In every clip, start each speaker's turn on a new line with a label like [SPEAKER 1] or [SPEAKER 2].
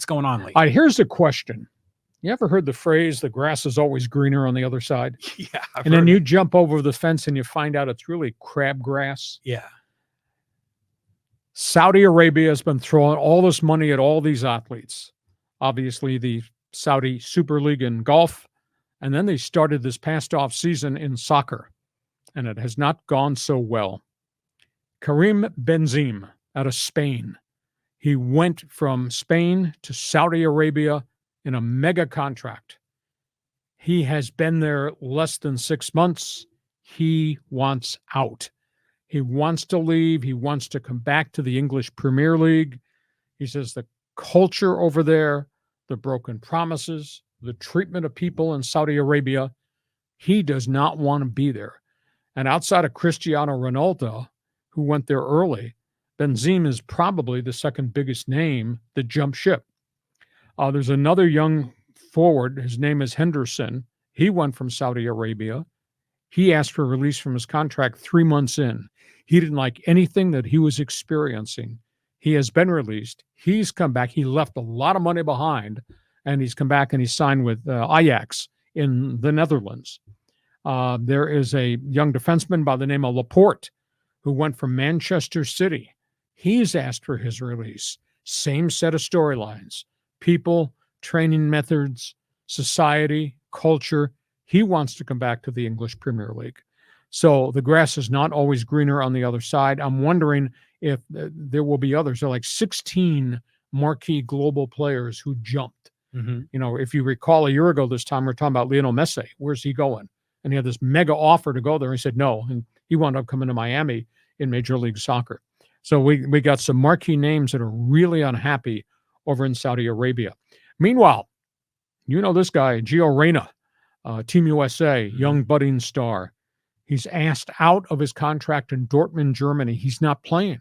[SPEAKER 1] going on
[SPEAKER 2] All
[SPEAKER 1] lately?
[SPEAKER 2] right, here's the question. You ever heard the phrase, the grass is always greener on the other side?
[SPEAKER 1] Yeah.
[SPEAKER 2] And then you jump over the fence and you find out it's really crabgrass.
[SPEAKER 1] Yeah.
[SPEAKER 2] Saudi Arabia has been throwing all this money at all these athletes. Obviously, the Saudi Super League in golf. And then they started this past off season in soccer. And it has not gone so well. Karim Benzema out of Spain. He went from Spain to Saudi Arabia in a mega contract. He has been there less than 6 months. He wants out. He wants to leave. He wants to come back to the English Premier League. He says the culture over there, the broken promises, the treatment of people in Saudi Arabia, he does not want to be there. And outside of Cristiano Ronaldo, who went there early, Benzema is probably the second biggest name that jumped ship. There's another young forward. His name is Henderson. He went from Saudi Arabia. He asked for release from his contract 3 months in. He didn't like anything that he was experiencing. He has been released. He's come back. He left a lot of money behind, and he's come back and he signed with Ajax in the Netherlands. There is a young defenseman by the name of Laporte who went from Manchester City. He's asked for his release. Same set of storylines. People, training methods, society, culture. He wants to come back to the English Premier League. So the grass is not always greener on the other side. I'm wondering if there will be others. There are like 16 marquee global players who jumped.
[SPEAKER 1] Mm-hmm.
[SPEAKER 2] You know, if you recall a year ago this time, we're talking about Lionel Messi. Where's he going? And he had this mega offer to go there. He said no, and he wound up coming to Miami in Major League Soccer. So we got some marquee names that are really unhappy over in Saudi Arabia. Meanwhile, you know this guy, Gio Reyna, Team USA, young budding star. He's asked out of his contract in Dortmund, Germany. He's not playing.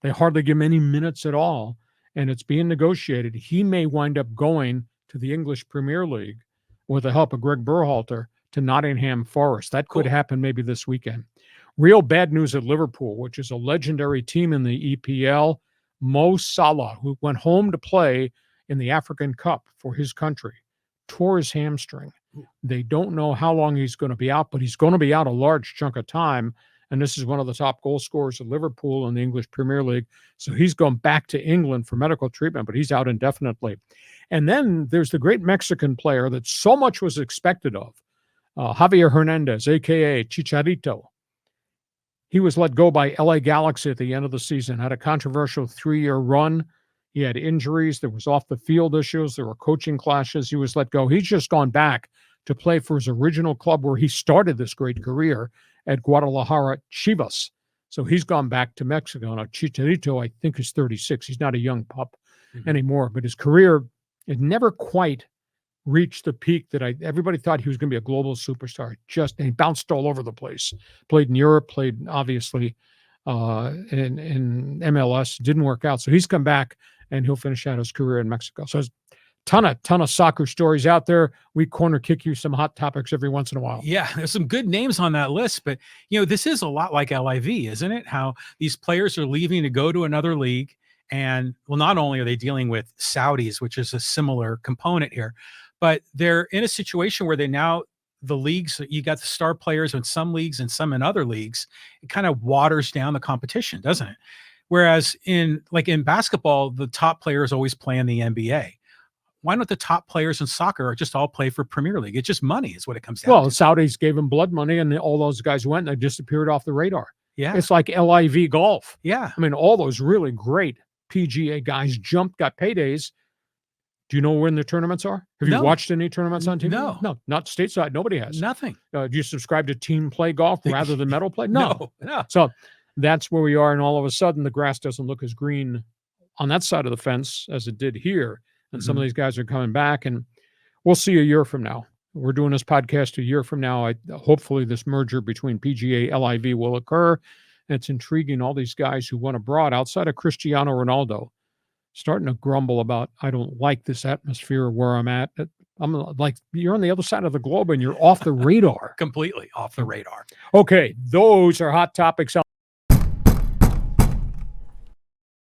[SPEAKER 2] They hardly give him any minutes at all, and it's being negotiated. He may wind up going to the English Premier League with the help of Greg Berhalter to Nottingham Forest. That could happen maybe this weekend. Real bad news at Liverpool, which is a legendary team in the EPL. Mo Salah, who went home to play in the African Cup for his country, tore his hamstring. They don't know how long he's going to be out, but he's going to be out a large chunk of time. And this is one of the top goal scorers at Liverpool in the English Premier League. So he's going back to England for medical treatment, but he's out indefinitely. And then there's the great Mexican player that so much was expected of, Javier Hernandez, a.k.a. Chicharito. He was let go by LA Galaxy at the end of the season, had a controversial 3-year run. He had injuries. There was off-the-field issues. There were coaching clashes. He was let go. He's just gone back to play for his original club where he started this great career at Guadalajara Chivas. So he's gone back to Mexico. Now, Chicharito, I think, is 36. He's not a young pup anymore, but his career had never quite reached the peak that everybody thought he was going to be a global superstar. He bounced all over the place. Played in Europe, played obviously in MLS. Didn't work out. So he's come back and he'll finish out his career in Mexico. So there's a ton of soccer stories out there. We corner kick you some hot topics every once in a while.
[SPEAKER 1] Yeah, there's some good names on that list, but this is a lot like LIV, isn't it? How these players are leaving to go to another league. And well, not only are they dealing with Saudis, which is a similar component here, but they're in a situation where the leagues, you got the star players in some leagues and some in other leagues. It kind of waters down the competition, doesn't it? Whereas in basketball, the top players always play in the NBA. Why don't the top players in soccer just all play for Premier League? It's just money is what it comes down to.
[SPEAKER 2] Well, the Saudis gave them blood money, and all those guys went, and they disappeared off the radar.
[SPEAKER 1] Yeah.
[SPEAKER 2] It's like LIV golf.
[SPEAKER 1] Yeah.
[SPEAKER 2] I mean, all those really great PGA guys got paydays. Do you know when the tournaments are? Have you watched any tournaments on TV?
[SPEAKER 1] No,
[SPEAKER 2] not stateside. Nobody has.
[SPEAKER 1] Nothing.
[SPEAKER 2] Do you subscribe to team play golf rather than medal play?
[SPEAKER 1] No.
[SPEAKER 2] So that's where we are. And all of a sudden, the grass doesn't look as green on that side of the fence as it did here. And some of these guys are coming back, and we'll see a year from now. We're doing this podcast a year from now. Hopefully this merger between PGA, LIV will occur. And it's intriguing. All these guys who went abroad outside of Cristiano Ronaldo starting to grumble about, I don't like this atmosphere where I'm at. I'm like, you're on the other side of the globe and you're off the radar.
[SPEAKER 1] Completely off the radar.
[SPEAKER 2] Okay, those are hot topics.